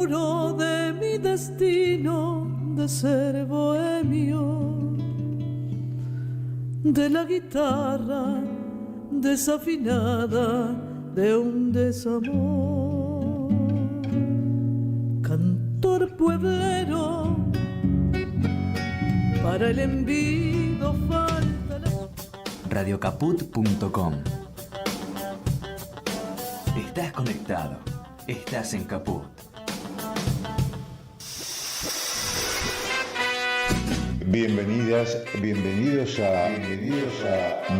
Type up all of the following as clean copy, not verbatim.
De mi destino de ser bohemio, de la guitarra desafinada de un desamor, cantor pueblero, para el envido falta Radiocaput.com. Estás conectado, estás en Caput. Bienvenidos a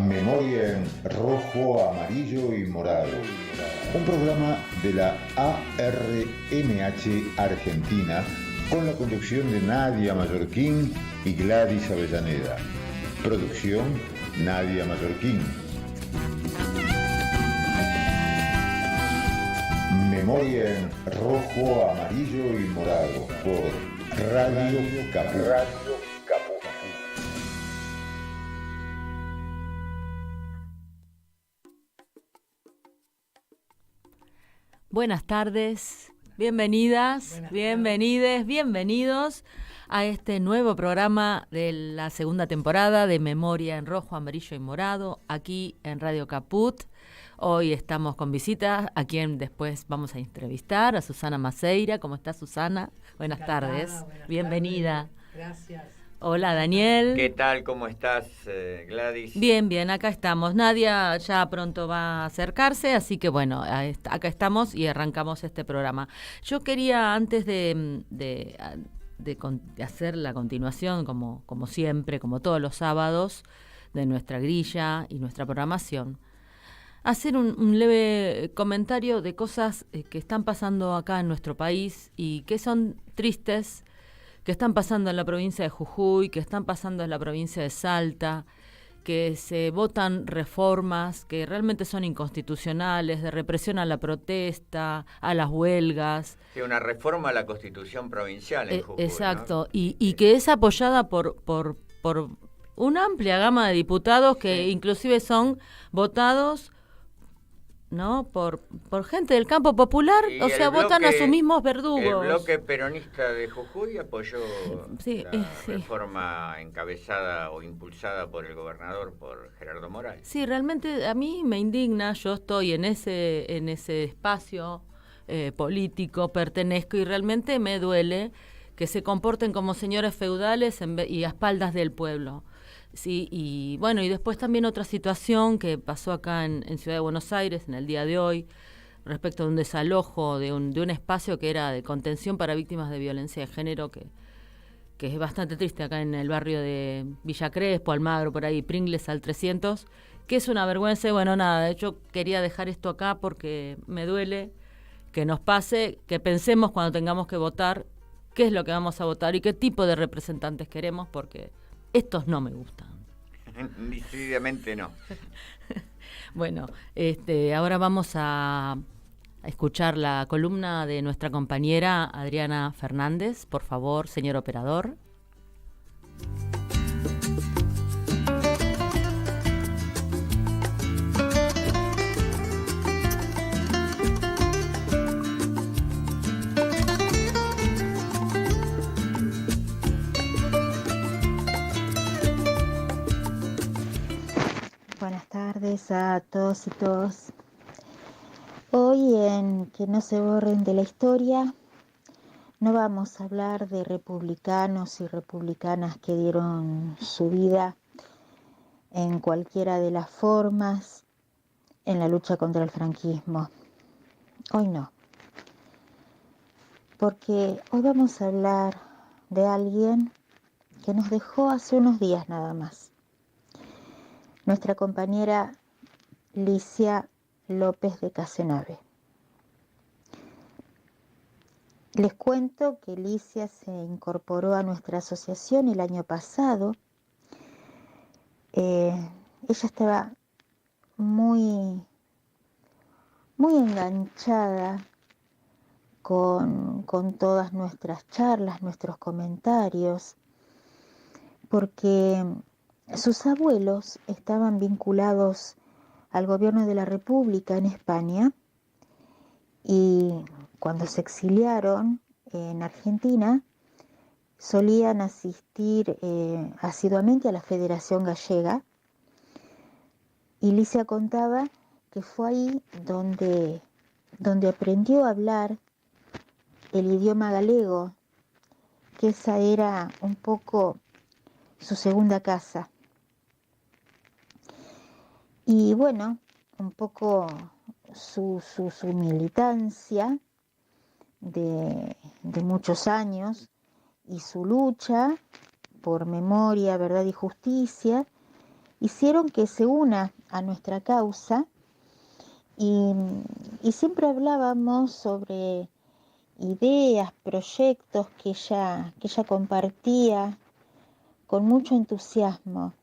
Memoria en Rojo, Amarillo y Morado, un programa de la ARMH Argentina con la conducción de Nadia Mallorquín y Gladys Avellaneda. Producción Nadia Mallorquín. Memoria en Rojo, Amarillo y Morado por Radio Caput. Buenas tardes, bienvenidas, bienvenidos a este nuevo programa de la segunda temporada de Memoria en Rojo, Amarillo y Morado, aquí en Radio Caput. Hoy estamos con visitas, a quien después vamos a entrevistar, a Susana Maceira. ¿Cómo está, Susana? Buenas tardes, bienvenida. Gracias. Hola, Daniel. ¿Qué tal? ¿Cómo estás, Gladys? Bien, acá estamos. Nadia ya pronto va a acercarse, así que bueno, acá estamos y arrancamos este programa. Yo quería, antes de hacer la continuación, como siempre, como todos los sábados, de nuestra grilla y nuestra programación, hacer un leve comentario de cosas que están pasando acá en nuestro país y que son tristes, que están pasando en la provincia de Jujuy, que están pasando en la provincia de Salta, que se votan reformas que realmente son inconstitucionales, de represión a la protesta, a las huelgas. Sí, una reforma a la Constitución provincial en Jujuy. Exacto, ¿no? y que es apoyada por una amplia gama de diputados que inclusive son votados, ¿no? Por gente del campo popular, Y o sea, votan a sus mismos verdugos. El bloque peronista de Jujuy apoyó la sí. reforma encabezada o impulsada por el gobernador, por Gerardo Morales. Sí, realmente a mí me indigna, yo estoy en ese espacio político, pertenezco y realmente me duele que se comporten como señores feudales y a espaldas del pueblo. Sí, y bueno, y después también otra situación que pasó acá en Ciudad de Buenos Aires en el día de hoy, respecto de un desalojo de un espacio que era de contención para víctimas de violencia de género, que es bastante triste acá en el barrio de Villa Crespo, Almagro, por ahí, Pringles al 300, que es una vergüenza. Y bueno, nada, de hecho quería dejar esto acá porque me duele que nos pase, que pensemos cuando tengamos que votar qué es lo que vamos a votar y qué tipo de representantes queremos, porque estos no me gustan. Decididamente no. Bueno, ahora vamos a escuchar la columna de nuestra compañera Adriana Fernández. Por favor, señor operador. Buenas tardes a todos y todas. Hoy en Que no se borren de la historia no vamos a hablar de republicanos y republicanas que dieron su vida en cualquiera de las formas en la lucha contra el franquismo. Hoy no. Porque hoy vamos a hablar de alguien que nos dejó hace unos días nada más. Nuestra compañera Licia López de Casenave. Les cuento que Licia se incorporó a nuestra asociación el año pasado. Ella estaba muy enganchada con todas nuestras charlas, nuestros comentarios, porque sus abuelos estaban vinculados al gobierno de la República en España y cuando se exiliaron en Argentina solían asistir asiduamente a la Federación Gallega, y Licia contaba que fue ahí donde aprendió a hablar el idioma galego, que esa era un poco su segunda casa. Y bueno, un poco su militancia de muchos años y su lucha por memoria, verdad y justicia hicieron que se una a nuestra causa, y siempre hablábamos sobre ideas, proyectos que ella compartía con mucho entusiasmo.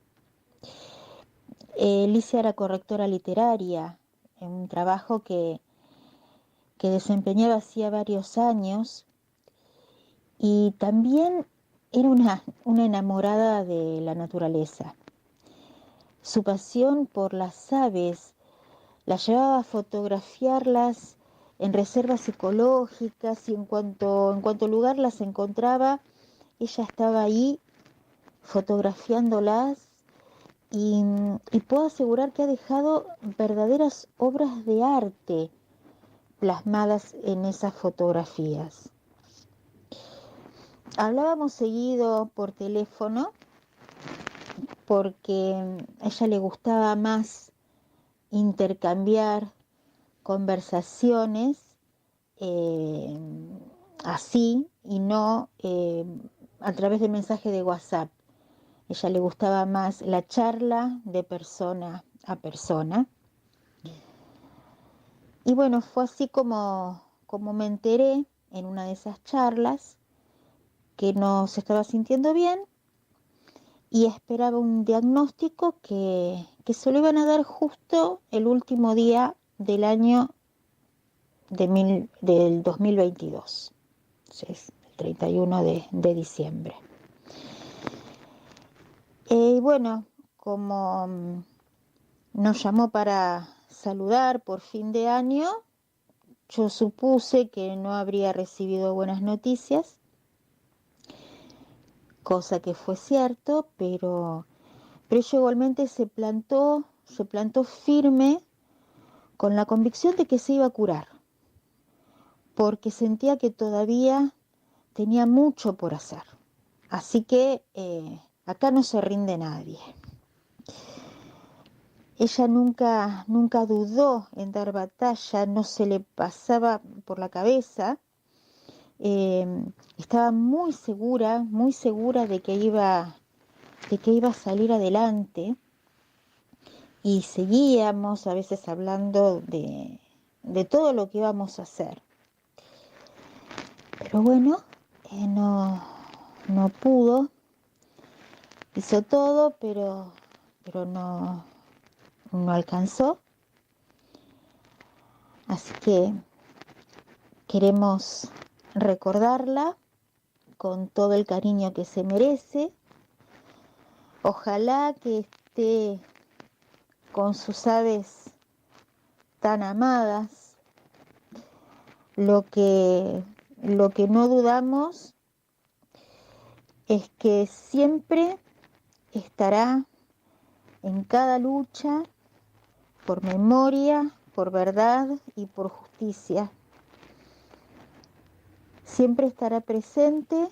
Licia era correctora literaria, en un trabajo que desempeñaba hacía varios años, y también era una enamorada de la naturaleza. Su pasión por las aves la llevaba a fotografiarlas en reservas ecológicas, y en cuanto lugar las encontraba, ella estaba ahí fotografiándolas, y puedo asegurar que ha dejado verdaderas obras de arte plasmadas en esas fotografías. Hablábamos seguido por teléfono porque a ella le gustaba más intercambiar conversaciones así, y no a través de mensaje de WhatsApp. A ella le gustaba más la charla de persona a persona. Y bueno, fue así como me enteré en una de esas charlas que no se estaba sintiendo bien, y esperaba un diagnóstico que se lo iban a dar justo el último día del año del 2022, es el 31 de diciembre. Y bueno, como nos llamó para saludar por fin de año, yo supuse que no habría recibido buenas noticias, cosa que fue cierto, pero ella igualmente se plantó firme con la convicción de que se iba a curar, porque sentía que todavía tenía mucho por hacer. Así que acá no se rinde nadie. Ella nunca dudó en dar batalla, no se le pasaba por la cabeza. Estaba muy segura de que iba a salir adelante, y seguíamos a veces hablando de todo lo que íbamos a hacer. Pero bueno, no pudo, hizo todo, pero no alcanzó. Así que queremos recordarla con todo el cariño que se merece. Ojalá que esté con sus aves tan amadas. Lo que no dudamos es que siempre estará en cada lucha por memoria, por verdad y por justicia. Siempre estará presente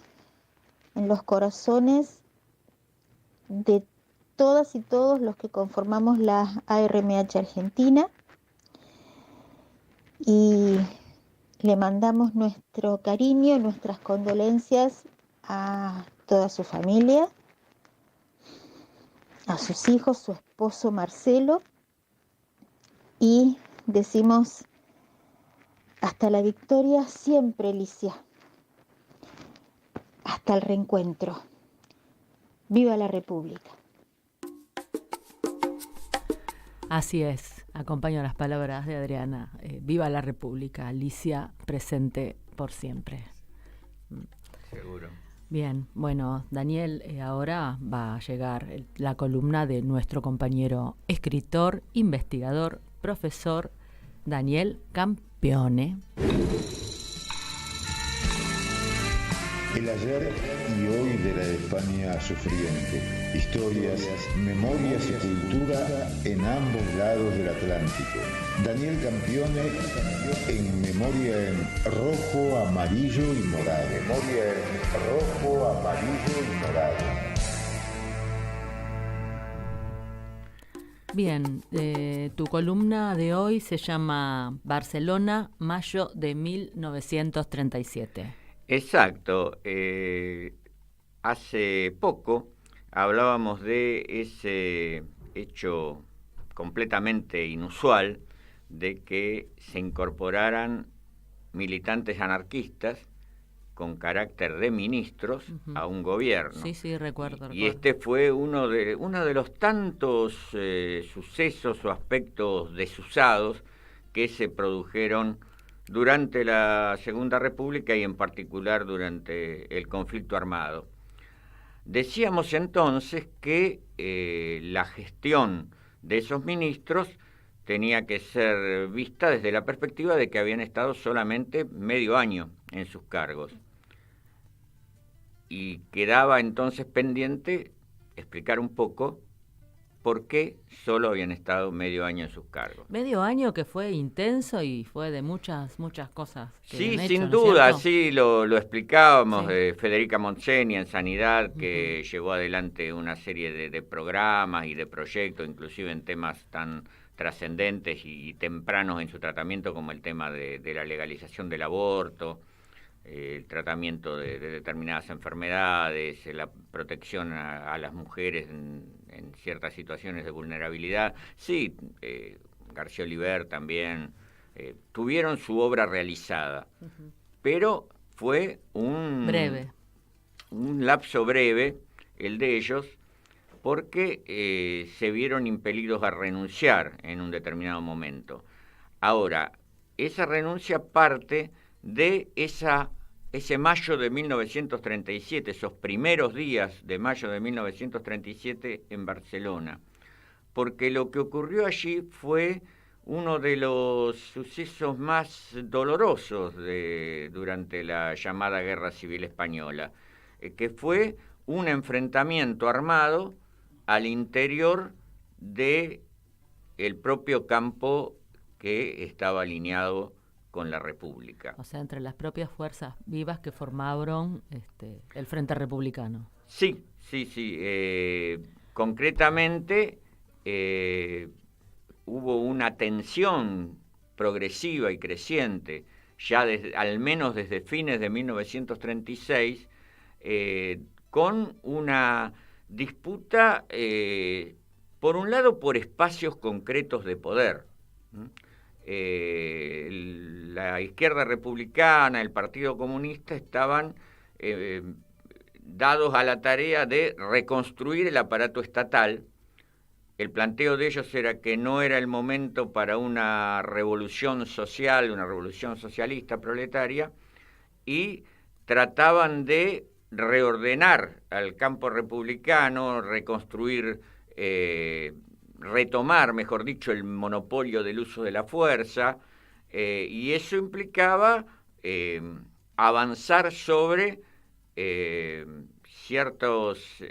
en los corazones de todas y todos los que conformamos la ARMH Argentina, y le mandamos nuestro cariño, nuestras condolencias a toda su familia, a sus hijos, su esposo Marcelo, y decimos hasta la victoria siempre, Licia. Hasta el reencuentro. ¡Viva la República! Así es, acompaño las palabras de Adriana. Viva la República, Licia presente por siempre. Seguro. Bien, bueno, Daniel, ahora va a llegar la columna de nuestro compañero escritor, investigador, profesor Daniel Campione. El ayer y hoy de la España sufriente. Historias, memorias y cultura en ambos lados del Atlántico. Daniel Campione en Memoria en rojo, amarillo y morado. Memoria en rojo, amarillo y morado. Bien, tu columna de hoy se llama Barcelona, mayo de 1937. Exacto. Hace poco hablábamos de ese hecho completamente inusual de que se incorporaran militantes anarquistas con carácter de ministros a un gobierno. Sí, recuerdo. Y este fue uno de los tantos sucesos o aspectos desusados que se produjeron durante la Segunda República y en particular durante el conflicto armado. Decíamos entonces que la gestión de esos ministros tenía que ser vista desde la perspectiva de que habían estado solamente medio año en sus cargos. Y quedaba entonces pendiente explicar un poco por qué solo habían estado medio año en sus cargos. Medio año que fue intenso y fue de muchas cosas. Sí, hecho, sin ¿no es duda, cierto? sí, lo explicábamos. Sí. Federica Montseny en Sanidad, que llevó adelante una serie de programas y de proyectos, inclusive en temas tan trascendentes y tempranos en su tratamiento como el tema de la legalización del aborto, el tratamiento de determinadas enfermedades, la protección a las mujeres en ciertas situaciones de vulnerabilidad. Sí, García Oliver también tuvieron su obra realizada, pero fue un lapso breve el de ellos, porque se vieron impelidos a renunciar en un determinado momento. Ahora, esa renuncia parte de ese mayo de 1937, esos primeros días de mayo de 1937 en Barcelona, porque lo que ocurrió allí fue uno de los sucesos más dolorosos durante la llamada Guerra Civil Española, que fue un enfrentamiento armado al interior del propio campo que estaba alineado con la República. O sea, entre las propias fuerzas vivas que formaron el Frente Republicano. Sí. Concretamente, hubo una tensión progresiva y creciente, ya al menos desde fines de 1936, con una disputa, por un lado, por espacios concretos de poder. La izquierda republicana, el Partido Comunista estaban dados a la tarea de reconstruir el aparato estatal. El planteo de ellos era que no era el momento para una revolución social, una revolución socialista proletaria, y trataban de reordenar al campo republicano, reconstruir, retomar, mejor dicho, el monopolio del uso de la fuerza, y eso implicaba avanzar sobre ciertos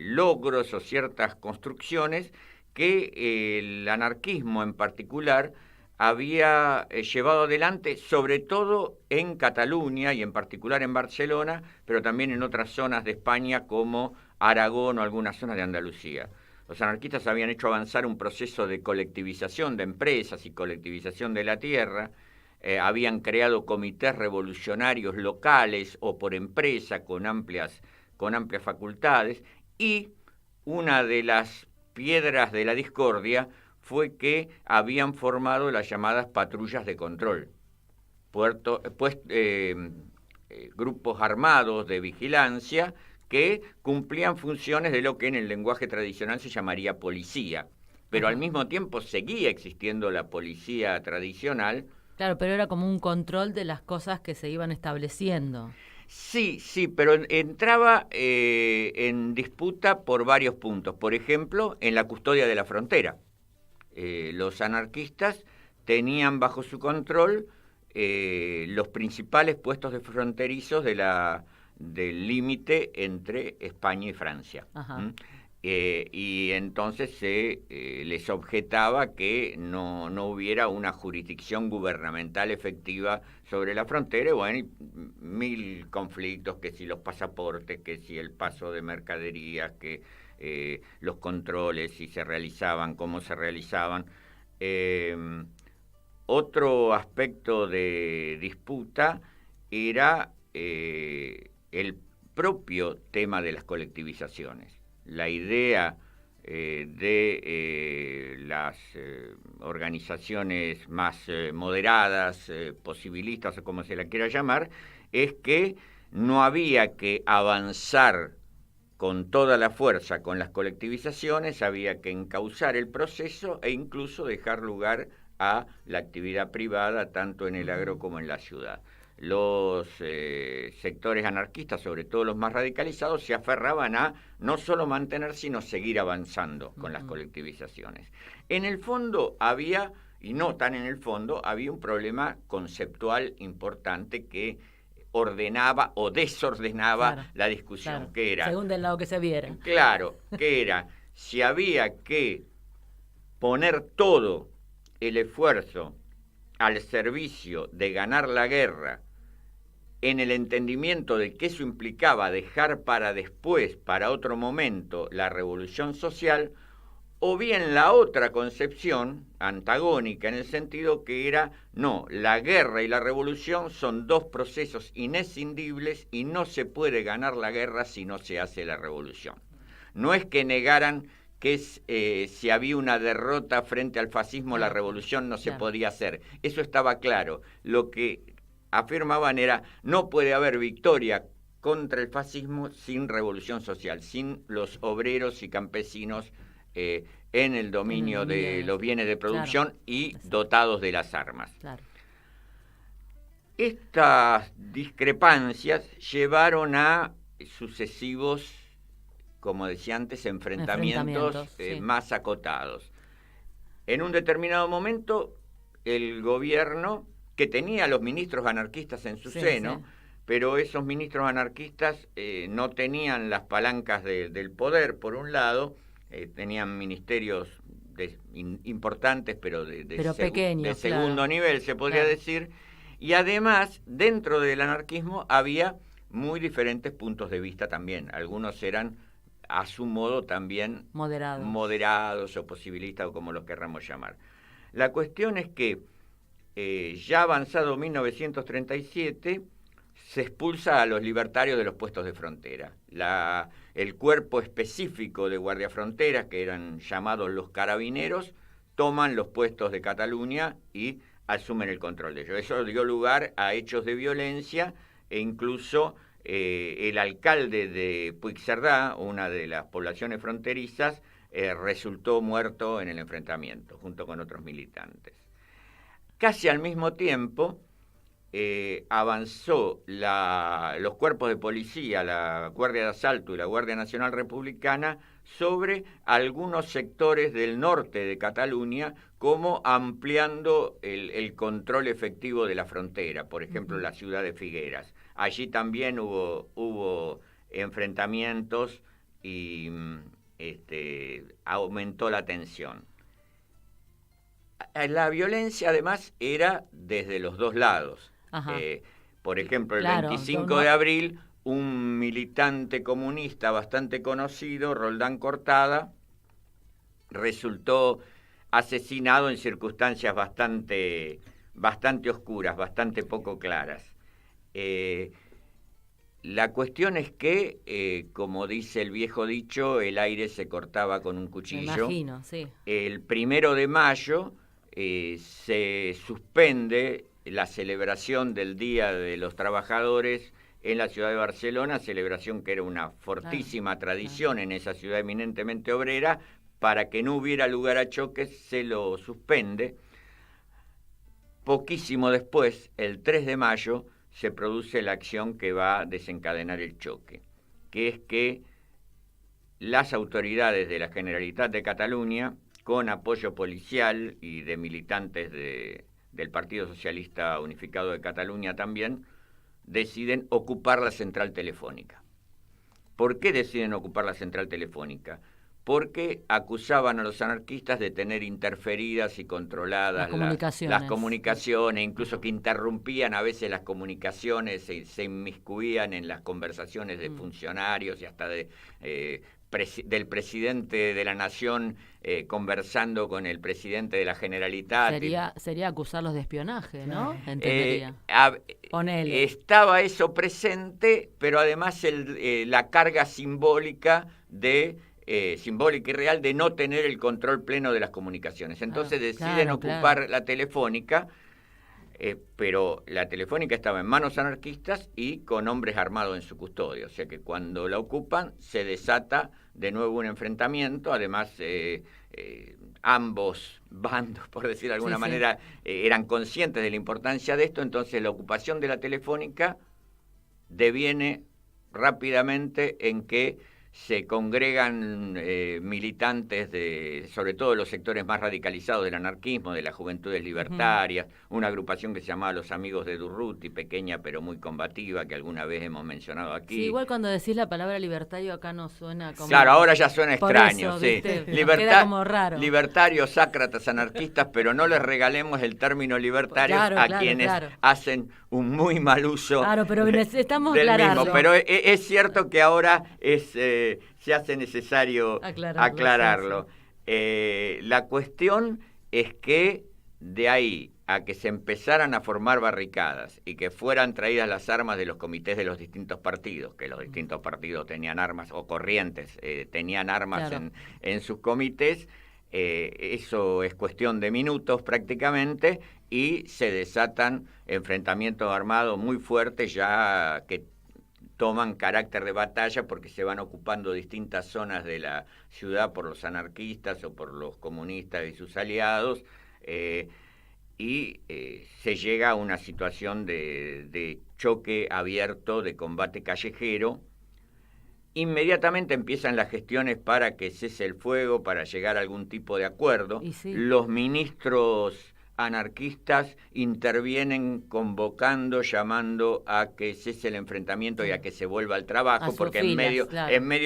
logros o ciertas construcciones que el anarquismo en particular había llevado adelante, sobre todo en Cataluña y en particular en Barcelona, pero también en otras zonas de España como Aragón o algunas zonas de Andalucía. Los anarquistas habían hecho avanzar un proceso de colectivización de empresas y colectivización de la tierra, habían creado comités revolucionarios locales o por empresa con amplias facultades, y una de las piedras de la discordia fue que habían formado las llamadas patrullas de control, grupos armados de vigilancia que cumplían funciones de lo que en el lenguaje tradicional se llamaría policía, pero al mismo tiempo seguía existiendo la policía tradicional. Claro, pero era como un control de las cosas que se iban estableciendo. Sí, pero entraba en disputa por varios puntos. Por ejemplo, en la custodia de la frontera. Los anarquistas tenían bajo su control los principales puestos de fronterizos de la del límite entre España y Francia. Ajá. Y entonces se les objetaba que no hubiera una jurisdicción gubernamental efectiva sobre la frontera, y bueno, y mil conflictos, que si los pasaportes, que si el paso de mercaderías, que los controles, si se realizaban, cómo se realizaban. Otro aspecto de disputa era el propio tema de las colectivizaciones. La idea de las organizaciones más moderadas, posibilistas o como se la quiera llamar, es que no había que avanzar con toda la fuerza con las colectivizaciones, había que encauzar el proceso e incluso dejar lugar a la actividad privada, tanto en el agro como en la ciudad. Los sectores anarquistas, sobre todo los más radicalizados, se aferraban a no solo mantener, sino seguir avanzando con las colectivizaciones. En el fondo había, y no tan en el fondo, había un problema conceptual importante que ordenaba o desordenaba la discusión, que era... Según del lado que se viera. Claro, que era si había que poner todo el esfuerzo al servicio de ganar la guerra, en el entendimiento de que eso implicaba dejar para después, para otro momento, la revolución social, o bien la otra concepción, antagónica, en el sentido que era, no, la guerra y la revolución son dos procesos inescindibles y no se puede ganar la guerra si no se hace la revolución. No es que negaran que si había una derrota frente al fascismo, la revolución no se podía hacer. Eso estaba claro. Lo que afirmaban era, no puede haber victoria contra el fascismo sin revolución social, sin los obreros y campesinos en el dominio de los bienes de producción y dotados de las armas. Claro. Estas discrepancias llevaron a sucesivos, como decía antes, enfrentamientos más acotados. En un determinado momento, el gobierno, que tenía a los ministros anarquistas en su seno, pero esos ministros anarquistas no tenían las palancas del poder, por un lado, tenían ministerios importantes, pero pequeños, de segundo nivel, se podría decir, y además, dentro del anarquismo había muy diferentes puntos de vista también. Algunos eran, a su modo, también moderados o posibilistas, o como los querramos llamar. La cuestión es que ya avanzado 1937, se expulsa a los libertarios de los puestos de frontera. El cuerpo específico de guardiafronteras, que eran llamados los carabineros, toman los puestos de Cataluña y asumen el control de ellos. Eso dio lugar a hechos de violencia e incluso el alcalde de Puigcerdá, una de las poblaciones fronterizas, resultó muerto en el enfrentamiento, junto con otros militantes. Casi al mismo tiempo avanzó los cuerpos de policía, la Guardia de Asalto y la Guardia Nacional Republicana, sobre algunos sectores del norte de Cataluña, como ampliando el control efectivo de la frontera, por ejemplo, la ciudad de Figueras. Allí también hubo enfrentamientos y aumentó la tensión. La violencia, además, era desde los dos lados. Por ejemplo, el 25 de abril, un militante comunista bastante conocido, Roldán Cortada, resultó asesinado en circunstancias bastante oscuras, bastante poco claras. La cuestión es que, como dice el viejo dicho, el aire se cortaba con un cuchillo. Me imagino, sí. El 1 de mayo se suspende la celebración del Día de los Trabajadores en la ciudad de Barcelona, celebración que era una fortísima tradición en esa ciudad eminentemente obrera. Para que no hubiera lugar a choques, se lo suspende. Poquísimo después, el 3 de mayo, se produce la acción que va a desencadenar el choque, que es que las autoridades de la Generalitat de Cataluña, con apoyo policial y de militantes del Partido Socialista Unificado de Cataluña también, deciden ocupar la central telefónica. ¿Por qué deciden ocupar la central telefónica? Porque acusaban a los anarquistas de tener interferidas y controladas las comunicaciones, incluso que interrumpían a veces las comunicaciones, se inmiscuían en las conversaciones de funcionarios y hasta del presidente de la Nación conversando con el presidente de la Generalitat. Sería acusarlos de espionaje, ¿no? Entendería. Estaba eso presente, pero además la carga simbólica simbólica y real de no tener el control pleno de las comunicaciones. Entonces deciden ocupar la telefónica, pero la telefónica estaba en manos anarquistas y con hombres armados en su custodia. O sea que cuando la ocupan se desata de nuevo un enfrentamiento. Además, ambos bandos, por decir de alguna manera, eran conscientes de la importancia de esto. Entonces la ocupación de la telefónica deviene rápidamente en que se congregan militantes sobre todo los sectores más radicalizados del anarquismo, de las juventudes libertarias, una agrupación que se llamaba Los Amigos de Durruti, pequeña pero muy combativa, que alguna vez hemos mencionado aquí. Sí, igual cuando decís la palabra libertario acá no suena como... Claro, ahora ya suena extraño, eso, ¿viste? Queda como raro. Libertarios, sácratas, anarquistas, pero no les regalemos el término libertarios quienes hacen un muy mal uso. Claro, pero necesitamos del aclararlo. mismo. Pero es cierto que ahora se hace necesario aclararlo. La cuestión es que de ahí a que se empezaran a formar barricadas y que fueran traídas las armas de los comités de los distintos partidos, que los distintos partidos tenían armas, o corrientes tenían armas en sus comités, eso es cuestión de minutos prácticamente, y se desatan enfrentamientos armados muy fuertes ya que toman carácter de batalla porque se van ocupando distintas zonas de la ciudad por los anarquistas o por los comunistas y sus aliados, y se llega a una situación de choque abierto, de combate callejero. Inmediatamente empiezan las gestiones para que cese el fuego, para llegar a algún tipo de acuerdo. Los ministros anarquistas intervienen convocando, llamando a que cese el enfrentamiento y a que se vuelva al trabajo, porque en medio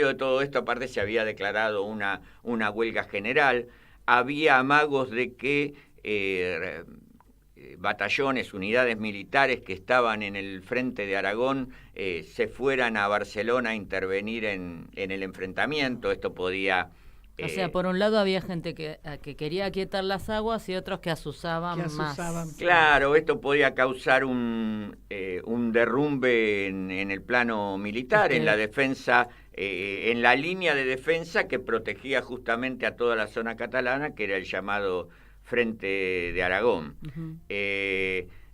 de todo esto aparte se había declarado una huelga general. Había amagos de que batallones, unidades militares que estaban en el frente de Aragón se fueran a Barcelona a intervenir en el enfrentamiento. Esto podía... O sea, por un lado había gente que quería aquietar las aguas y otros que asusaban más. Claro, esto podía causar un derrumbe en el plano militar, en la defensa, en la línea de defensa que protegía justamente a toda la zona catalana, que era el llamado Frente de Aragón.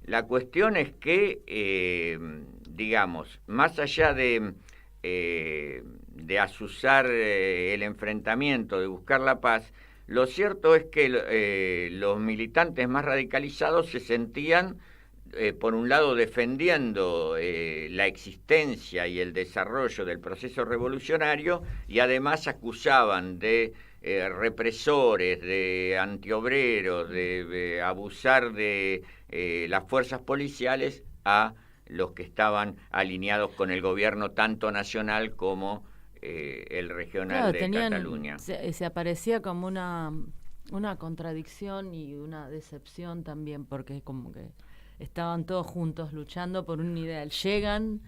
La cuestión es que, digamos, más allá de azuzar el enfrentamiento, de buscar la paz, lo cierto es que los militantes más radicalizados se sentían, por un lado, defendiendo la existencia y el desarrollo del proceso revolucionario, y además acusaban de represores, de antiobreros, de abusar de las fuerzas policiales a los que estaban alineados con el gobierno tanto nacional como el regional de Cataluña. Se aparecía como una contradicción y una decepción también, porque como que estaban todos juntos luchando por un ideal. Llegan,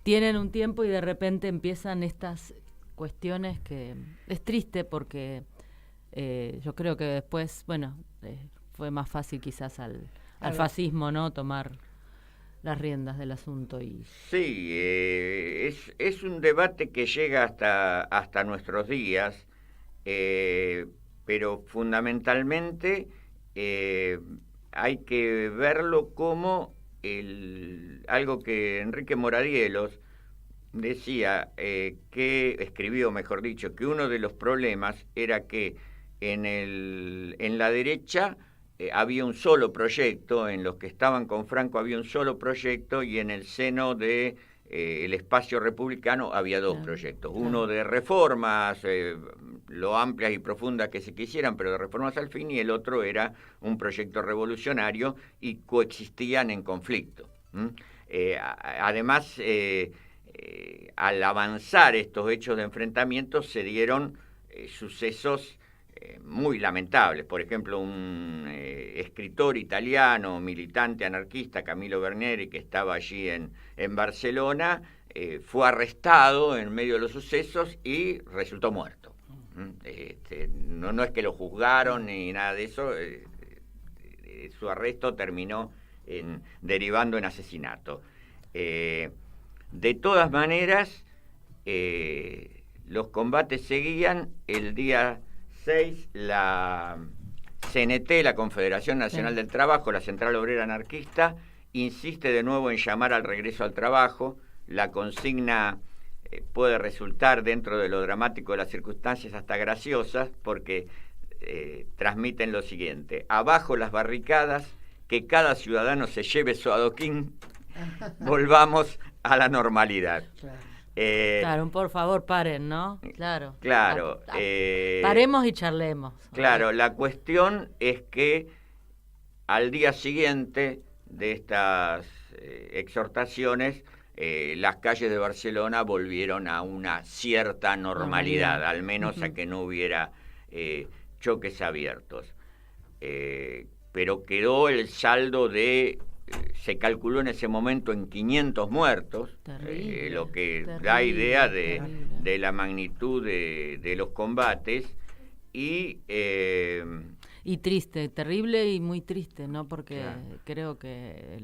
tienen un tiempo y de repente empiezan estas cuestiones que es triste porque yo creo que después, fue más fácil quizás al fascismo, ¿no?, tomar las riendas del asunto. Sí, es un debate que llega hasta nuestros días, pero fundamentalmente hay que verlo como algo que Enrique Moradielos decía, escribió, mejor dicho, que uno de los problemas era que en la derecha había un solo proyecto, en los que estaban con Franco había un solo proyecto, y en el seno de el espacio republicano había dos proyectos, uno de reformas, lo amplias y profundas que se quisieran, pero de reformas al fin, y el otro era un proyecto revolucionario, y coexistían en conflicto. Además, al avanzar estos hechos de enfrentamiento se dieron sucesos muy lamentables. Por ejemplo, un escritor italiano, militante anarquista, Camilo Berneri, que estaba allí en Barcelona, fue arrestado en medio de los sucesos y resultó muerto. No es que lo juzgaron ni nada de eso, su arresto terminó derivando en asesinato. De todas maneras, los combates seguían. El día 6, la CNT, la Confederación Nacional del Trabajo, la Central Obrera Anarquista, insiste de nuevo en llamar al regreso al trabajo. La consigna puede resultar, dentro de lo dramático de las circunstancias, hasta graciosas, porque transmiten lo siguiente: abajo las barricadas, que cada ciudadano se lleve su adoquín, volvamos a la normalidad. Claro, por favor, paren, ¿no? Claro. Claro. Paremos y charlemos. Claro, la cuestión es que al día siguiente de estas exhortaciones, las calles de Barcelona volvieron a una cierta normalidad, al menos a que no hubiera choques abiertos. Pero quedó el saldo de, se calculó en ese momento en 500 muertos, lo que da idea de la magnitud de los combates. Y triste, terrible y muy triste, ¿no? Porque creo que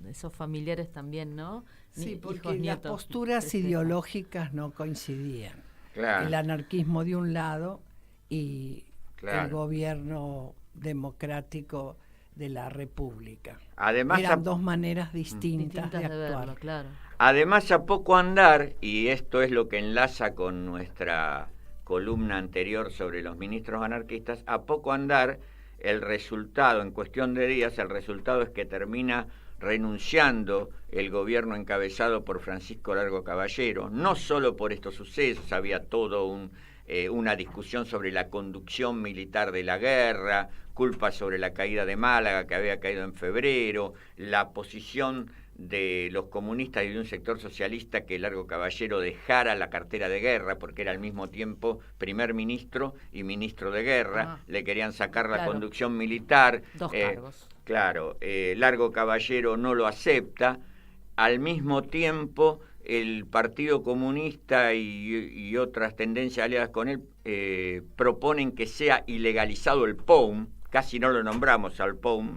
esos familiares también, ¿no? Sí, porque las posturas ideológicas no coincidían. Claro. El anarquismo de un lado y el gobierno democrático de la República. Además, eran dos maneras distintas de actuar. verlo, claro. Además, a poco andar, y esto es lo que enlaza con nuestra columna anterior sobre los ministros anarquistas, a poco andar, el resultado, en cuestión de días, el resultado es que termina renunciando el gobierno encabezado por Francisco Largo Caballero, no solo por estos sucesos, había todo una discusión sobre la conducción militar de la guerra, culpa sobre la caída de Málaga, que había caído en febrero, la posición de los comunistas y de un sector socialista que Largo Caballero dejara la cartera de guerra, porque era al mismo tiempo primer ministro y ministro de guerra, le querían sacar la conducción militar. Dos cargos. Claro, Largo Caballero no lo acepta. Al mismo tiempo, el Partido Comunista y otras tendencias aliadas con él proponen que sea ilegalizado el POUM. Casi no lo nombramos al POUM,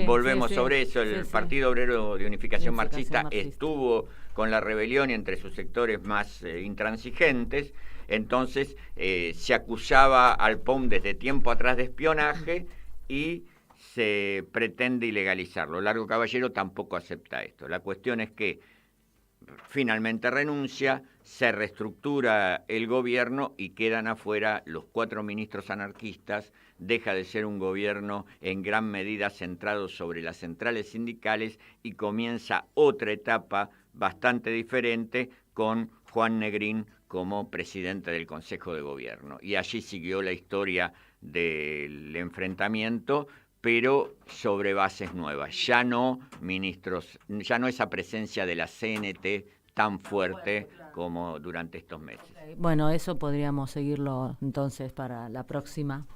volvemos sobre eso. El Partido Obrero de Unificación Marxista estuvo con la rebelión y entre sus sectores más intransigentes. Entonces se acusaba al POUM desde tiempo atrás de espionaje y se pretende ilegalizarlo. Largo Caballero tampoco acepta esto. La cuestión es que finalmente renuncia, se reestructura el gobierno y quedan afuera los 4 ministros anarquistas. Deja de ser un gobierno en gran medida centrado sobre las centrales sindicales y comienza otra etapa bastante diferente con Juan Negrín como presidente del Consejo de Gobierno. Y allí siguió la historia del enfrentamiento, pero sobre bases nuevas. Ya no ministros, ya no esa presencia de la CNT tan fuerte como durante estos meses. Bueno, eso podríamos seguirlo entonces para la próxima.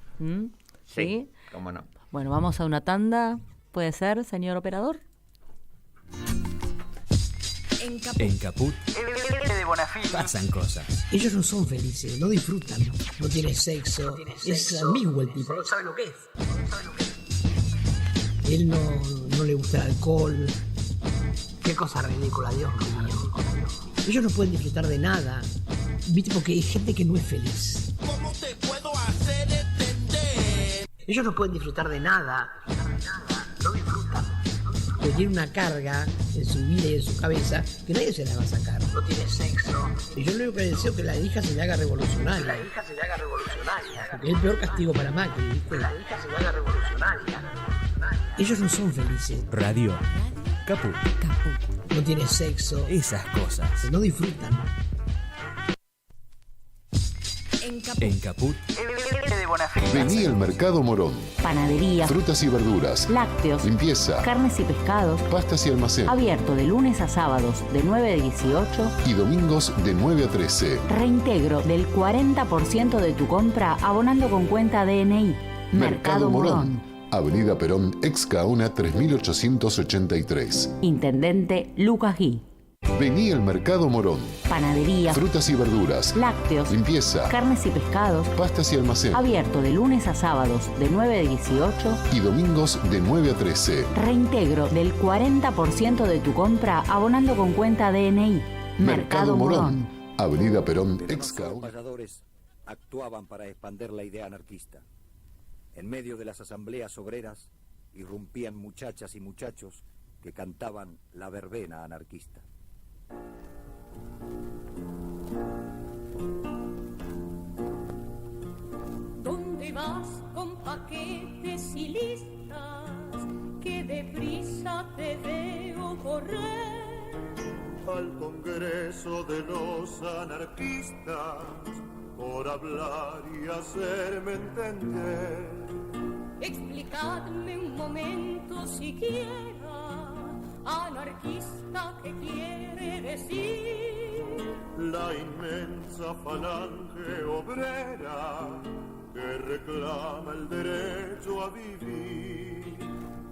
Sí, cómo no. Bueno, vamos a una tanda, ¿puede ser, señor operador? En Caput pasan cosas. Ellos no son felices, no disfrutan, no tienen sexo, es ambiguo el tipo. No sabe lo que es. Él no le gusta el alcohol. Qué cosa ridícula, Dios mío. Ellos no pueden disfrutar de nada, ¿viste? Porque hay gente que no es feliz. ¿Cómo te puedo hacer entender? Ellos no pueden disfrutar de nada. No disfrutan. Porque tiene una carga en su vida y en su cabeza que nadie se la va a sacar. No tiene sexo. Y yo lo único que deseo es que la hija se le haga revolucionaria. La hija se le haga revolucionaria. Porque es el peor castigo para Macri, ¿viste? La hija se le haga revolucionaria. Ellos no son felices. Radio Caput. No tienen sexo. Esas cosas. No disfrutan. En Caput Vení al Mercado Morón. Panadería, Frutas y verduras, lácteos, limpieza, carnes y pescados. pastas y almacén. Abierto de lunes a sábados de 9 a 18 Y domingos de 9 a 13. Reintegro del 40% de tu compra abonando con cuenta DNI. Mercado Morón. Avenida Perón, ex Caona 3883. Intendente Lucas Gui. Vení al Mercado Morón. Panadería, Frutas y verduras, lácteos, limpieza, carnes y pescados. pastas y almacén. Abierto de lunes a sábados de 9 a 18 Y domingos de 9 a 13. Reintegro del 40% de tu compra abonando con cuenta DNI. Mercado Morón. Avenida Perón, ex Los Caona. valladores actuaban para expandir la idea anarquista. En medio de las asambleas obreras irrumpían muchachas y muchachos que cantaban la verbena anarquista. ¿Dónde vas con paquetes y listas? Que deprisa te veo correr. Al Congreso de los Anarquistas, por hablar y hacerme entender. Explicadme un momento siquiera, anarquista, ¿qué quiere decir? La inmensa falange obrera que reclama el derecho a vivir.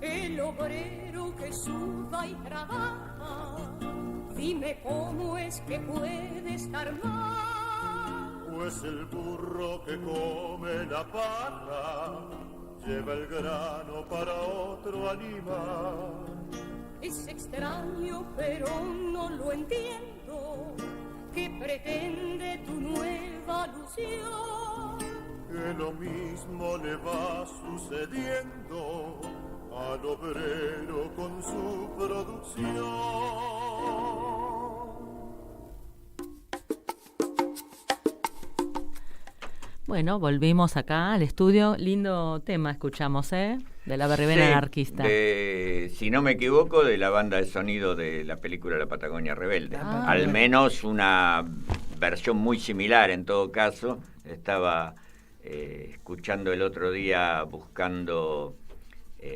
El obrero que suda y trabaja, dime cómo es que puede estar mal. Pues el burro que come la paja lleva el grano para otro animal. Es extraño, pero no lo entiendo. ¿Qué pretende tu nueva alusión? Que lo mismo le va sucediendo al obrero con su producción. Bueno, volvimos acá al estudio. Lindo tema escuchamos, de la verbena anarquista. Si no me equivoco, de la banda de sonido de la película La Patagonia Rebelde. Al menos una versión muy similar en todo caso. Estaba escuchando el otro día, buscando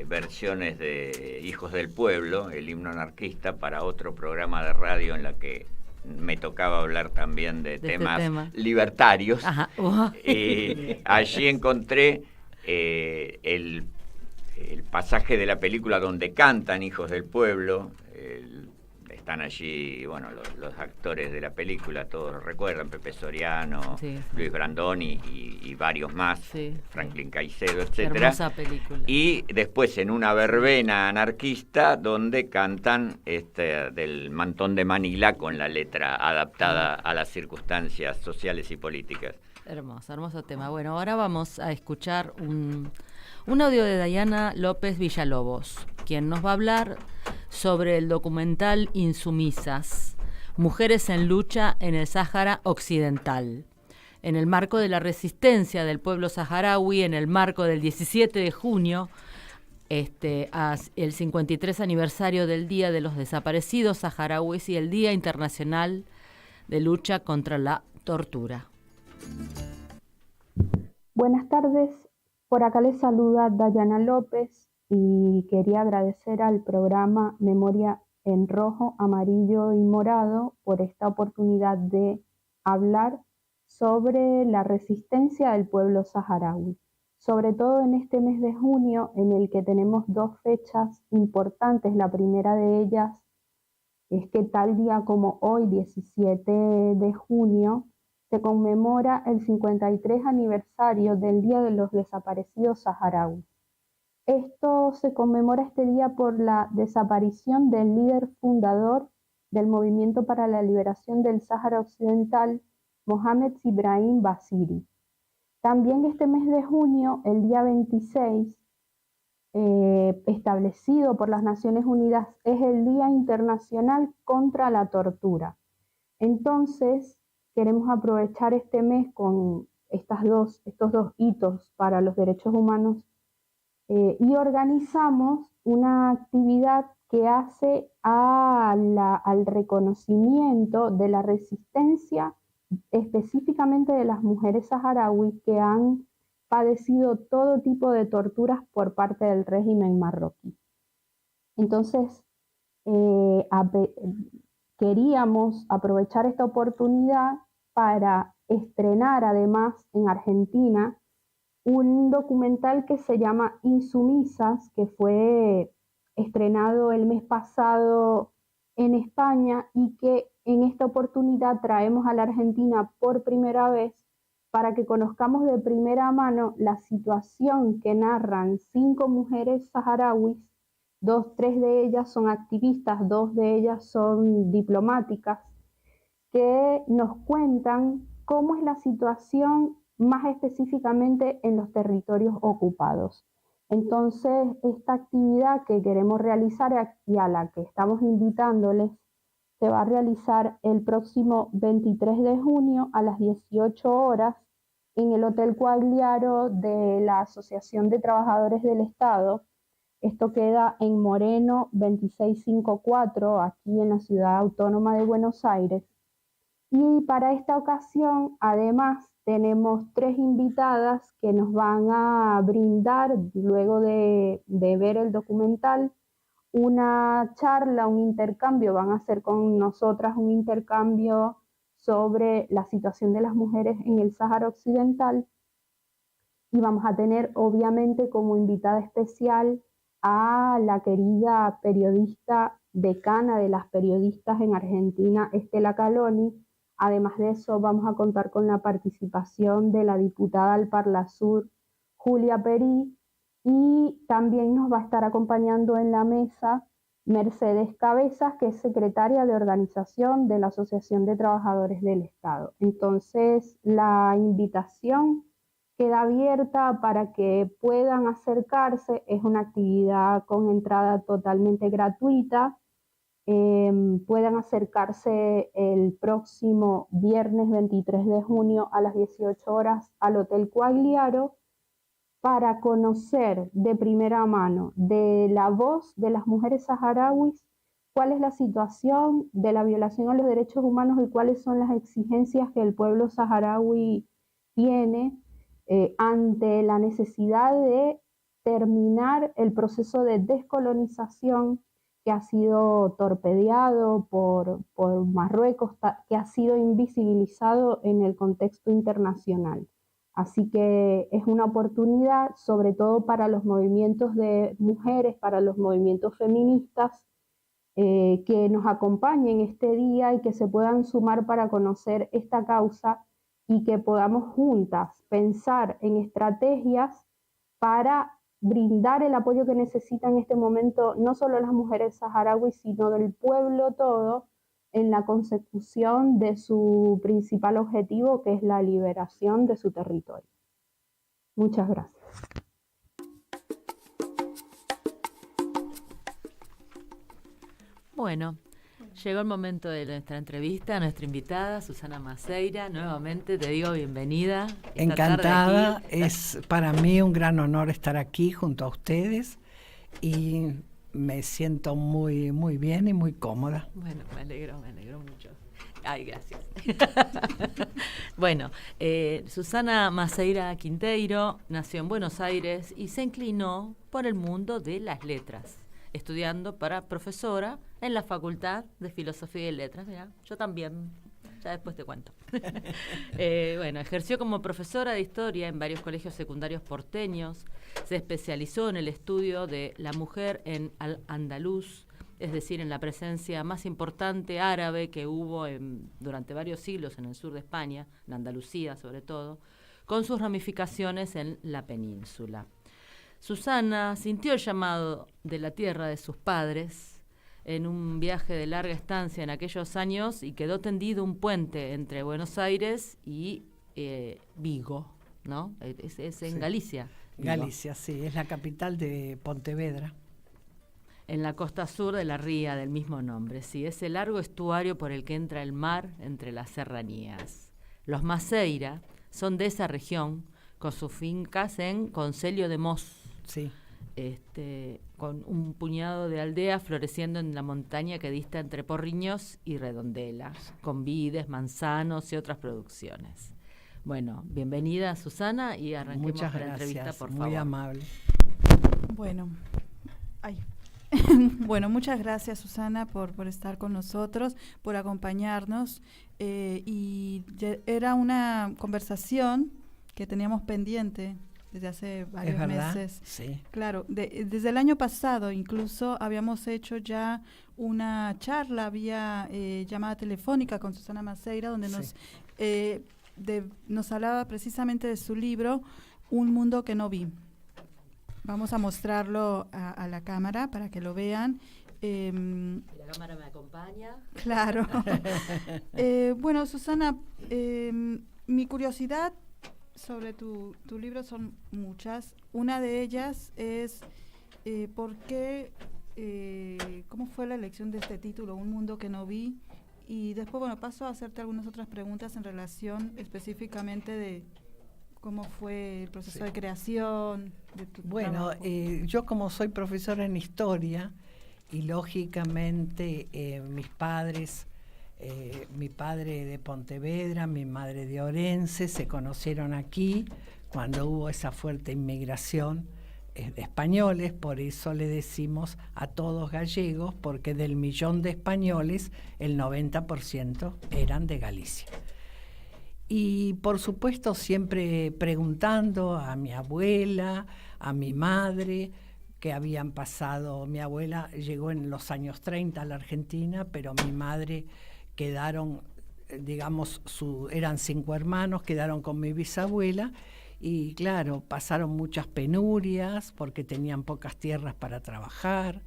versiones de Hijos del Pueblo, el himno anarquista, para otro programa de radio en la que me tocaba hablar también de temas libertarios. Allí encontré el pasaje de la película donde cantan Hijos del Pueblo. Están allí, bueno, los actores de la película, todos lo recuerdan, Pepe Soriano, Luis Brandoni y varios más, Franklin Caicedo, etcétera. Hermosa película. Y después en una verbena anarquista donde cantan del Mantón de Manila con la letra adaptada a las circunstancias sociales y políticas. Hermoso tema. Bueno, ahora vamos a escuchar un audio de Dayana López Villalobos, quien nos va a hablar sobre el documental Insumisas, Mujeres en lucha en el Sáhara Occidental. En el marco de la resistencia del pueblo saharaui, en el marco del 17 de junio, el 53 aniversario del Día de los Desaparecidos Saharauis y el Día Internacional de Lucha contra la Tortura. Buenas tardes, por acá les saluda Dayana López y quería agradecer al programa Memoria en Rojo, Amarillo y Morado por esta oportunidad de hablar sobre la resistencia del pueblo saharaui, sobre todo en este mes de junio en el que tenemos dos fechas importantes. La primera de ellas es que tal día como hoy, 17 de junio, se conmemora el 53 aniversario del Día de los Desaparecidos Saharauis. Esto se conmemora este día por la desaparición del líder fundador del Movimiento para la Liberación del Sáhara Occidental, Mohamed Ibrahim Basiri. También este mes de junio, el día 26, establecido por las Naciones Unidas, es el Día Internacional contra la Tortura. Entonces, queremos aprovechar este mes con estos dos hitos para los derechos humanos y organizamos una actividad que hace al reconocimiento de la resistencia específicamente de las mujeres saharauis que han padecido todo tipo de torturas por parte del régimen marroquí. Entonces, queríamos aprovechar esta oportunidad para estrenar además en Argentina un documental que se llama Insumisas, que fue estrenado el mes pasado en España y que en esta oportunidad traemos a la Argentina por primera vez para que conozcamos de primera mano la situación que narran 5 mujeres saharauis. 3 de ellas son activistas, 2 de ellas son diplomáticas, que nos cuentan cómo es la situación más específicamente en los territorios ocupados. Entonces, esta actividad que queremos realizar y a la que estamos invitándoles se va a realizar el próximo 23 de junio a las 18 horas en el Hotel Quagliaro de la Asociación de Trabajadores del Estado. Esto queda en Moreno 2654, aquí en la Ciudad Autónoma de Buenos Aires. Y para esta ocasión, además, tenemos 3 invitadas que nos van a brindar, luego de ver el documental, una charla, un intercambio. Van a hacer con nosotras un intercambio sobre la situación de las mujeres en el Sáhara Occidental. Y vamos a tener, obviamente, como invitada especial a la querida periodista, decana de las periodistas en Argentina, Estela Caloni. Además de eso, vamos a contar con la participación de la diputada al Parlasur, Julia Perí, y también nos va a estar acompañando en la mesa Mercedes Cabezas, que es secretaria de organización de la Asociación de Trabajadores del Estado. Entonces, la invitación queda abierta para que puedan acercarse. Es una actividad con entrada totalmente gratuita. Puedan acercarse el próximo viernes 23 de junio a las 18 horas al Hotel Quagliaro para conocer de primera mano, de la voz de las mujeres saharauis, cuál es la situación de la violación a los derechos humanos y cuáles son las exigencias que el pueblo saharaui tiene ante la necesidad de terminar el proceso de descolonización que ha sido torpedeado por Marruecos, que ha sido invisibilizado en el contexto internacional. Así que es una oportunidad, sobre todo para los movimientos de mujeres, para los movimientos feministas, que nos acompañen este día y que se puedan sumar para conocer esta causa y que podamos juntas pensar en estrategias para brindar el apoyo que necesitan en este momento no solo las mujeres saharauis, sino del pueblo todo, en la consecución de su principal objetivo, que es la liberación de su territorio. Muchas gracias. Bueno, llegó el momento de nuestra entrevista. Nuestra invitada, Susana Maceira, nuevamente te digo bienvenida. Encantada, es para mí un gran honor estar aquí junto a ustedes y me siento muy, muy bien y muy cómoda. Bueno, me alegro mucho. Ay, gracias. Bueno, Susana Maceira Quinteiro nació en Buenos Aires y se inclinó por el mundo de las letras, estudiando para profesora en la Facultad de Filosofía y Letras. Mirá, yo también, ya después te cuento. Bueno, ejerció como profesora de historia en varios colegios secundarios porteños, se especializó en el estudio de la mujer en Al-Andalus, es decir, en la presencia más importante árabe que hubo durante varios siglos en el sur de España, en Andalucía sobre todo, con sus ramificaciones en la península. Susana sintió el llamado de la tierra de sus padres en un viaje de larga estancia en aquellos años y quedó tendido un puente entre Buenos Aires y Vigo, ¿no? Es en Galicia. Vigo. Galicia, sí, es la capital de Pontevedra. En la costa sur de la ría del mismo nombre, sí, es el largo estuario por el que entra el mar entre las serranías. Los Maceira son de esa región, con sus fincas en Concelho de Mos, sí. Con un puñado de aldeas floreciendo en la montaña que dista entre Porriños y Redondela, con vides, manzanos y otras producciones. Bueno, bienvenida Susana y arranquemos Muchas la entrevista, gracias, por muy favor. amable. Bueno, bueno, muchas gracias Susana por estar con nosotros, por acompañarnos. Era una conversación que teníamos pendiente desde hace varios meses. Sí. Claro, desde el año pasado incluso habíamos hecho ya una charla vía llamada telefónica con Susana Maceira, donde nos hablaba precisamente de su libro Un mundo que no vi. Vamos a mostrarlo a la cámara para que lo vean. La cámara me acompaña. Claro. Bueno, Susana, mi curiosidad sobre tu libro son muchas. Una de ellas es ¿por qué, cómo fue la elección de este título, Un mundo que no vi? Y después, bueno, paso a hacerte algunas otras preguntas en relación específicamente de cómo fue el proceso de creación de tu trabajo. Yo como soy profesora en historia y lógicamente mis padres, mi padre de Pontevedra, mi madre de Orense, se conocieron aquí cuando hubo esa fuerte inmigración de españoles, por eso le decimos a todos gallegos, porque del 1.000.000 de españoles, el 90% eran de Galicia. Y por supuesto siempre preguntando a mi abuela, a mi madre, que habían pasado, mi abuela llegó en los años 30 a la Argentina, pero mi madre quedaron, digamos, eran 5 hermanos, quedaron con mi bisabuela, y claro, pasaron muchas penurias porque tenían pocas tierras para trabajar.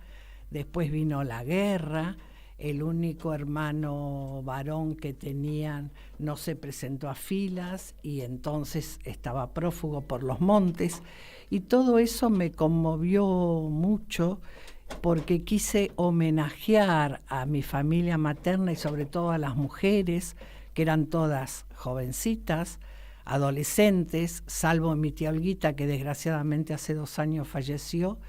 Después vino la guerra, el único hermano varón que tenían no se presentó a filas y entonces estaba prófugo por los montes, y todo eso me conmovió mucho porque quise homenajear a mi familia materna y sobre todo a las mujeres, que eran todas jovencitas, adolescentes, salvo mi tía Olguita, que desgraciadamente hace 2 años falleció,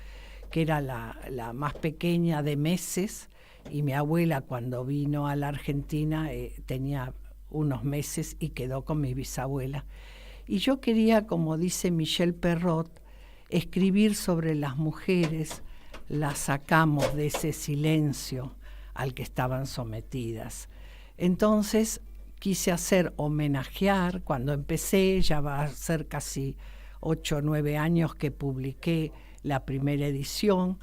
que era la más pequeña de meses, y mi abuela cuando vino a la Argentina tenía unos meses y quedó con mi bisabuela. Y yo quería, como dice Michel Perrot, escribir sobre las mujeres, las sacamos de ese silencio al que estaban sometidas. Entonces quise homenajear, cuando empecé, ya va a ser casi 8 o 9 años que publiqué la primera edición,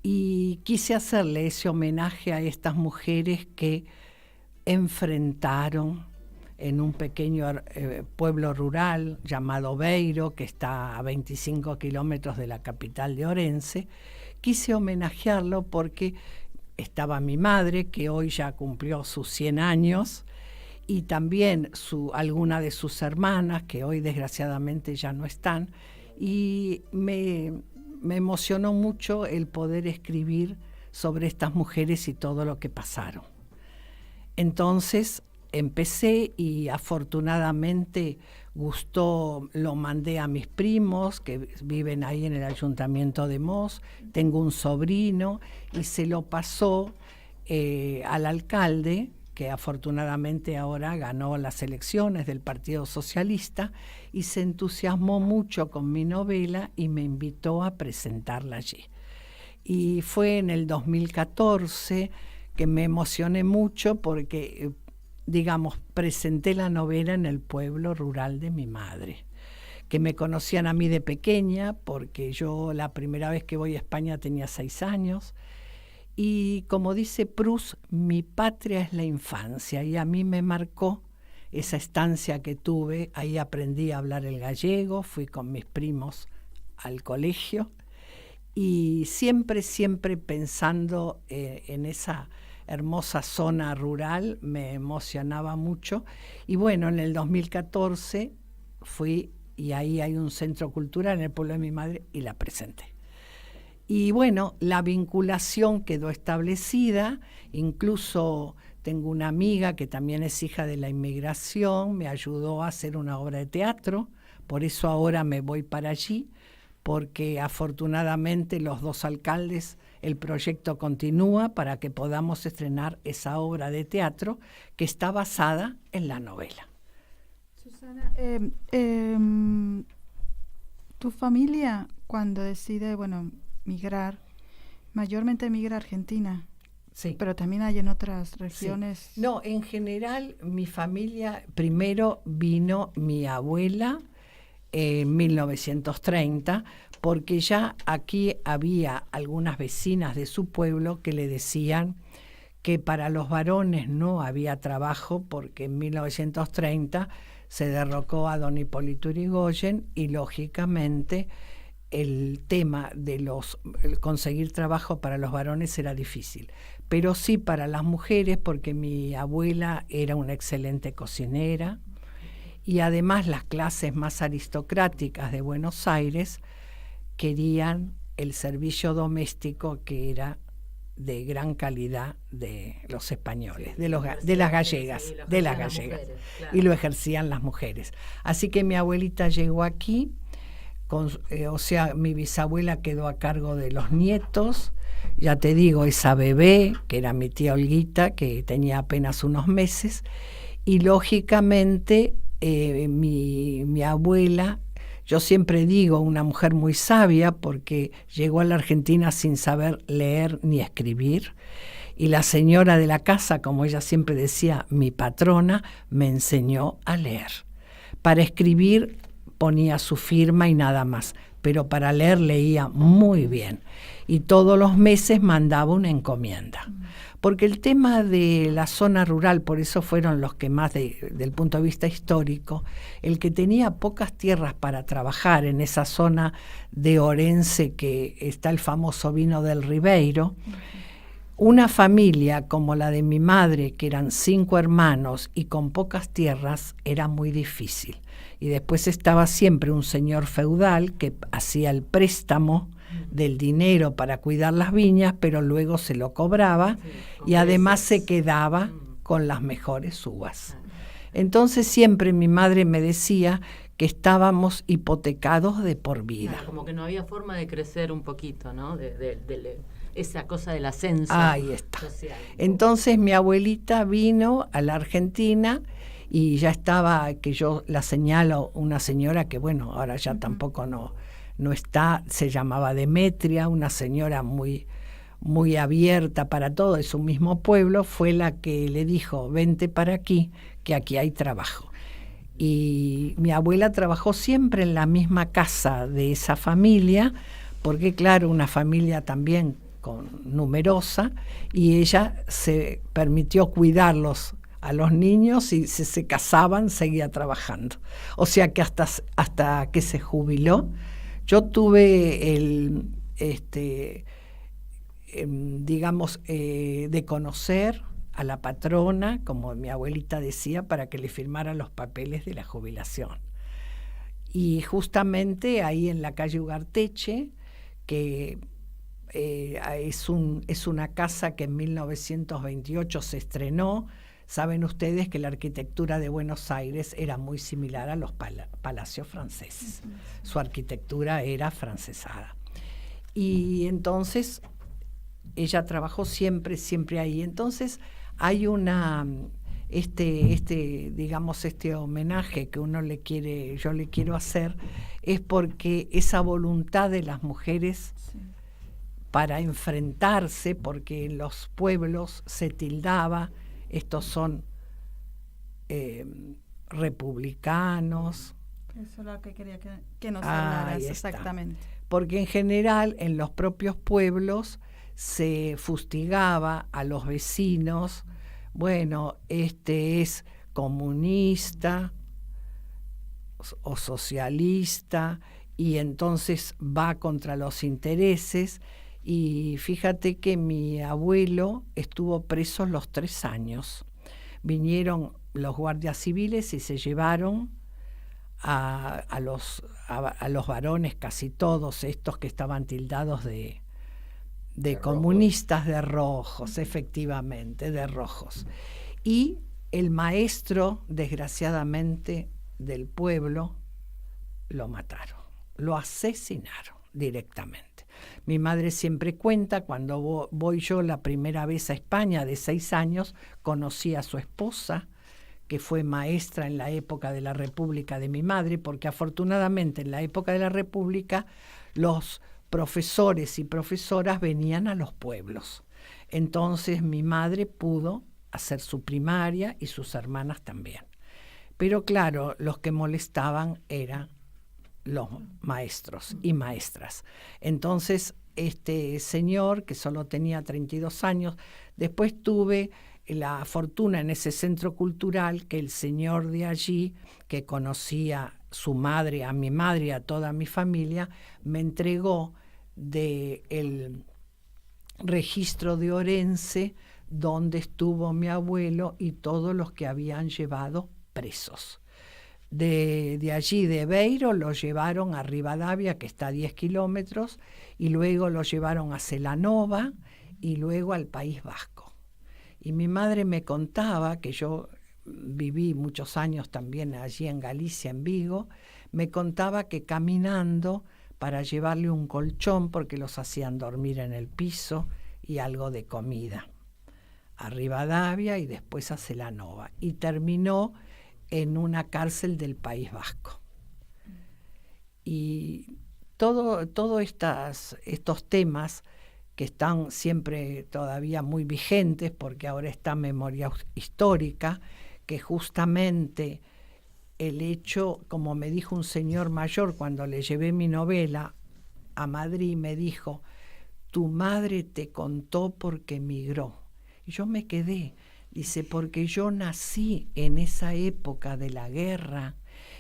y quise hacerle ese homenaje a estas mujeres que enfrentaron en un pequeño pueblo rural llamado Beiro, que está a 25 kilómetros de la capital de Orense. Quise homenajearlo porque estaba mi madre, que hoy ya cumplió sus 100 años, y también alguna de sus hermanas, que hoy desgraciadamente ya no están, y me emocionó mucho el poder escribir sobre estas mujeres y todo lo que pasaron. Entonces empecé y afortunadamente gustó, lo mandé a mis primos que viven ahí en el ayuntamiento de Mos, tengo un sobrino, y se lo pasó al alcalde, que afortunadamente ahora ganó las elecciones del Partido Socialista, y se entusiasmó mucho con mi novela y me invitó a presentarla allí. Y fue en el 2014 que me emocioné mucho porque, digamos, presenté la novela en el pueblo rural de mi madre, que me conocían a mí de pequeña, porque yo la primera vez que voy a España tenía 6 años, y como dice Proust, mi patria es la infancia, y a mí me marcó esa estancia que tuve. Ahí aprendí a hablar el gallego, fui con mis primos al colegio, y siempre pensando en esa hermosa zona rural, me emocionaba mucho. Y bueno, en el 2014 fui, y ahí hay un centro cultural en el pueblo de mi madre, y la presenté. Y bueno, la vinculación quedó establecida, incluso tengo una amiga que también es hija de la inmigración, me ayudó a hacer una obra de teatro, por eso ahora me voy para allí, porque afortunadamente los 2 alcaldes, el proyecto continúa para que podamos estrenar esa obra de teatro que está basada en la novela. Susana, tu familia cuando decide, migrar, mayormente migra a Argentina. Sí. Pero también hay en otras regiones. Sí. No, en general mi familia, primero vino mi abuela en 1930, porque ya aquí había algunas vecinas de su pueblo que le decían que para los varones no había trabajo, porque en 1930 se derrocó a don Hipólito Yrigoyen y lógicamente el tema de conseguir trabajo para los varones era difícil, pero sí para las mujeres, porque mi abuela era una excelente cocinera y además las clases más aristocráticas de Buenos Aires querían el servicio doméstico, que era de gran calidad de los españoles, de las gallegas, y lo ejercían las mujeres. Así que mi abuelita llegó aquí, mi bisabuela quedó a cargo de los nietos, ya te digo, esa bebé, que era mi tía Olguita, que tenía apenas unos meses, y lógicamente mi abuela, yo siempre digo, una mujer muy sabia, porque llegó a la Argentina sin saber leer ni escribir, y la señora de la casa, como ella siempre decía, mi patrona, me enseñó a leer. Para escribir ponía su firma y nada más, pero para leer leía muy bien, y todos los meses mandaba una encomienda. Porque el tema de la zona rural, por eso fueron los que más, del punto de vista histórico, el que tenía pocas tierras para trabajar en esa zona de Orense, que está el famoso vino del Ribeiro, una familia como la de mi madre, que eran 5 hermanos y con pocas tierras, era muy difícil. Y después estaba siempre un señor feudal que hacía el préstamo del dinero para cuidar las viñas, pero luego se lo cobraba y además se quedaba con las mejores uvas. Entonces siempre mi madre me decía que estábamos hipotecados de por vida. Claro, como que no había forma de crecer un poquito, ¿no? De esa cosa del ascenso. Ahí está. Social. Entonces mi abuelita vino a la Argentina y ya estaba, que yo la señalo, una señora que ahora ya tampoco no está, se llamaba Demetria, una señora muy, muy abierta para todo, de su mismo pueblo, fue la que le dijo, vente para aquí, que aquí hay trabajo. Y mi abuela trabajó siempre en la misma casa de esa familia, porque claro, una familia también numerosa, y ella se permitió cuidarlos a los niños, y si se casaban seguía trabajando. O sea que hasta que se jubiló, yo tuve de conocer a la patrona, como mi abuelita decía, para que le firmara los papeles de la jubilación. Y justamente ahí en la calle Ugarteche, que es una casa que en 1928 se estrenó. Saben ustedes que la arquitectura de Buenos Aires era muy similar a los palacios franceses. Su arquitectura era francesada. Y entonces ella trabajó siempre ahí. Entonces hay este homenaje que yo le quiero hacer, es porque esa voluntad de las mujeres para enfrentarse, porque en los pueblos se tildaba, estos son republicanos. Eso es lo que quería que nos hablaras exactamente. Porque en general en los propios pueblos se fustigaba a los vecinos, este es comunista o socialista, y entonces va contra los intereses. Y fíjate que mi abuelo estuvo preso los 3 años. Vinieron los guardias civiles y se llevaron a los varones, casi todos estos que estaban tildados de comunistas, de rojos, efectivamente, de rojos. Y el maestro, desgraciadamente, del pueblo, lo mataron, lo asesinaron directamente. Mi madre siempre cuenta, cuando voy yo la primera vez a España de 6 años, conocí a su esposa, que fue maestra en la época de la República de mi madre, porque afortunadamente en la época de la República los profesores y profesoras venían a los pueblos. Entonces mi madre pudo hacer su primaria y sus hermanas también. Pero claro, los que molestaban eran los maestros y maestras. Entonces este señor, que solo tenía 32 años, después tuve la fortuna en ese centro cultural que el señor de allí, que conocía su madre, a mi madre y a toda mi familia, me entregó del registro de Orense, donde estuvo mi abuelo y todos los que habían llevado presos. De allí, de Beiro, lo llevaron a Rivadavia, que está a 10 kilómetros, y luego lo llevaron a Celanova y luego al País Vasco. Y mi madre me contaba, que yo viví muchos años también allí en Galicia, en Vigo, me contaba que caminando para llevarle un colchón, porque los hacían dormir en el piso, y algo de comida, a Rivadavia y después a Celanova, y terminó en una cárcel del País Vasco. Y todos estos temas que están siempre todavía muy vigentes, porque ahora está Memoria Histórica, que justamente el hecho, como me dijo un señor mayor cuando le llevé mi novela a Madrid, me dijo: tu madre te contó porque emigró. Y yo me quedé, dice, porque yo nací en esa época de la guerra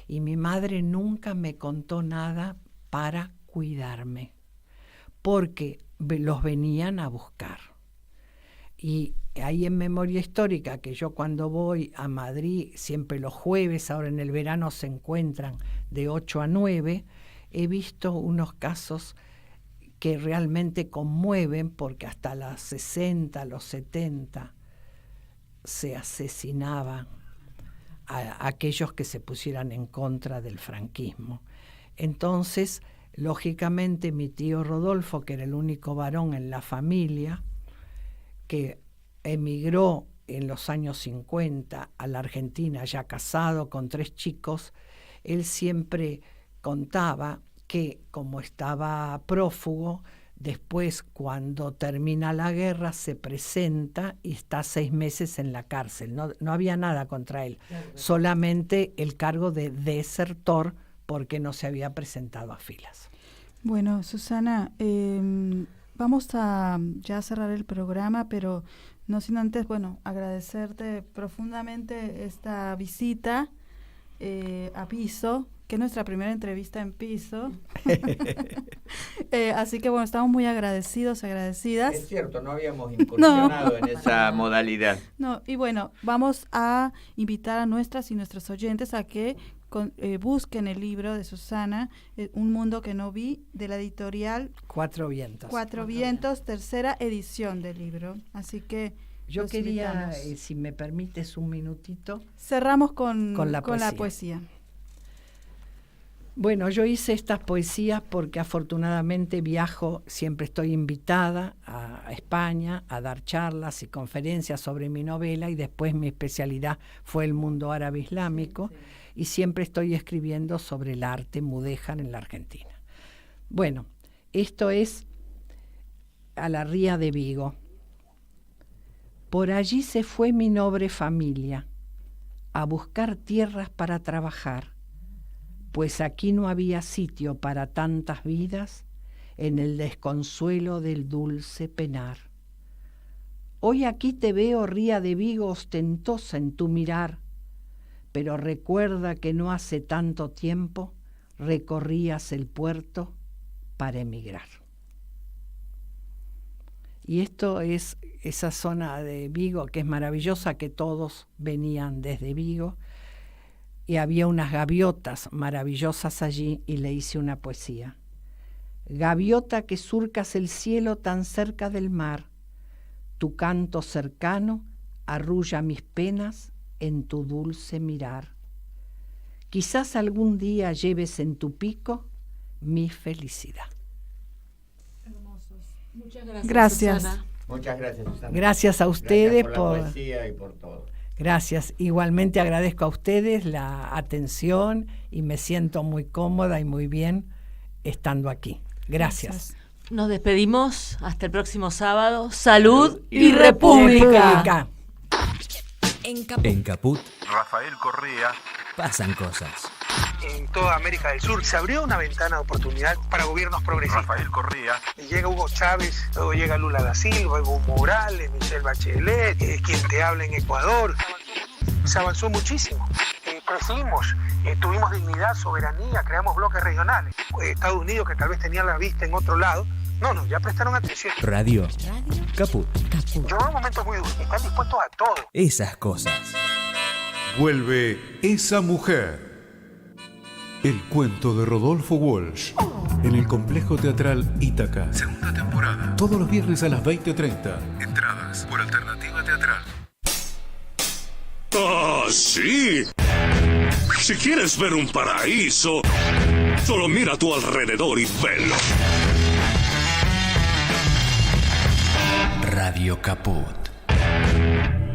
y mi madre nunca me contó nada para cuidarme, porque los venían a buscar. Y ahí en Memoria Histórica, que yo cuando voy a Madrid, siempre los jueves, ahora en el verano se encuentran de 8 a 9, he visto unos casos que realmente conmueven, porque hasta los 60, los 70 se asesinaban a aquellos que se pusieran en contra del franquismo. Entonces, lógicamente, mi tío Rodolfo, que era el único varón en la familia, que emigró en los años 50 a la Argentina, ya casado con 3 chicos, él siempre contaba que, como estaba prófugo, después, cuando termina la guerra, se presenta y está 6 meses en la cárcel. No había nada contra él, solamente el cargo de desertor, porque no se había presentado a filas. Bueno, Susana, vamos a ya cerrar el programa, pero no sin antes, agradecerte profundamente esta visita a Piso, que es nuestra primera entrevista en Piso. Así que estamos muy agradecidos, agradecidas. Es cierto, no habíamos incursionado en esa modalidad. No, y vamos a invitar a nuestras y nuestros oyentes a que busquen el libro de Susana, Un mundo que no vi, de la editorial Cuatro Vientos. Cuatro Vientos, tercera edición del libro. Así que yo quería, si me permites un minutito. Cerramos con la poesía. Bueno, yo hice estas poesías porque afortunadamente viajo, siempre estoy invitada a España a dar charlas y conferencias sobre mi novela, y después mi especialidad fue el mundo árabe islámico, y siempre estoy escribiendo sobre el arte mudéjar en la Argentina. Bueno, esto es a la ría de Vigo. Por allí se fue mi noble familia a buscar tierras para trabajar, pues aquí no había sitio para tantas vidas en el desconsuelo del dulce penar. Hoy aquí te veo, ría de Vigo, ostentosa en tu mirar, pero recuerda que no hace tanto tiempo recorrías el puerto para emigrar. Y esto es esa zona de Vigo que es maravillosa, que todos venían desde Vigo, y había unas gaviotas maravillosas allí, y le hice una poesía. Gaviota que surcas el cielo tan cerca del mar, tu canto cercano arrulla mis penas en tu dulce mirar. Quizás algún día lleves en tu pico mi felicidad. Hermosos. Muchas gracias. Susana. Muchas gracias, Susana. Gracias a ustedes por la poesía y por todo. Gracias. Igualmente agradezco a ustedes la atención y me siento muy cómoda y muy bien estando aquí. Gracias. Nos despedimos hasta el próximo sábado. Salud y República. En Caput Rafael Correa. pasan cosas. En toda América del Sur se abrió una ventana de oportunidad para gobiernos progresistas. Rafael Correa. Llega Hugo Chávez, luego llega Lula da Silva, Evo Morales, Michelle Bachelet, quien te habla en Ecuador. Se avanzó muchísimo. Crecimos, tuvimos dignidad, soberanía, creamos bloques regionales. Estados Unidos, que tal vez tenía la vista en otro lado, no, ya prestaron atención. Radio Caput. Yo veo momentos muy duros, están dispuestos a todo. Esas cosas. Vuelve Esa Mujer. El cuento de Rodolfo Walsh. En el Complejo Teatral Ítaca. Segunda temporada. Todos los viernes a las 20:30. Entradas por Alternativa Teatral. ¡Ah, sí! Si quieres ver un paraíso, solo mira a tu alrededor y velo. Radio Caput.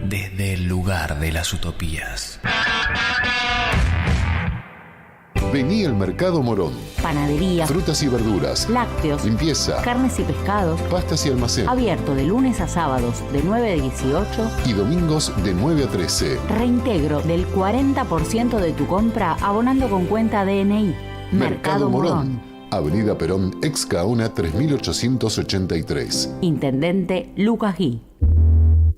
Desde el lugar de las utopías. Vení al Mercado Morón. Panadería, Frutas y verduras, lácteos, limpieza, carnes y pescados, pastas y almacén. Abierto de lunes a sábados de 9 a 18 y domingos de 9 a 13. Reintegro del 40% de tu compra abonando con cuenta DNI. Mercado Morón. Avenida Perón, ex Gaona 3883. Intendente Lucas Gui.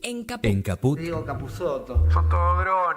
En Caput. Diego Capusotto. Son todos drones.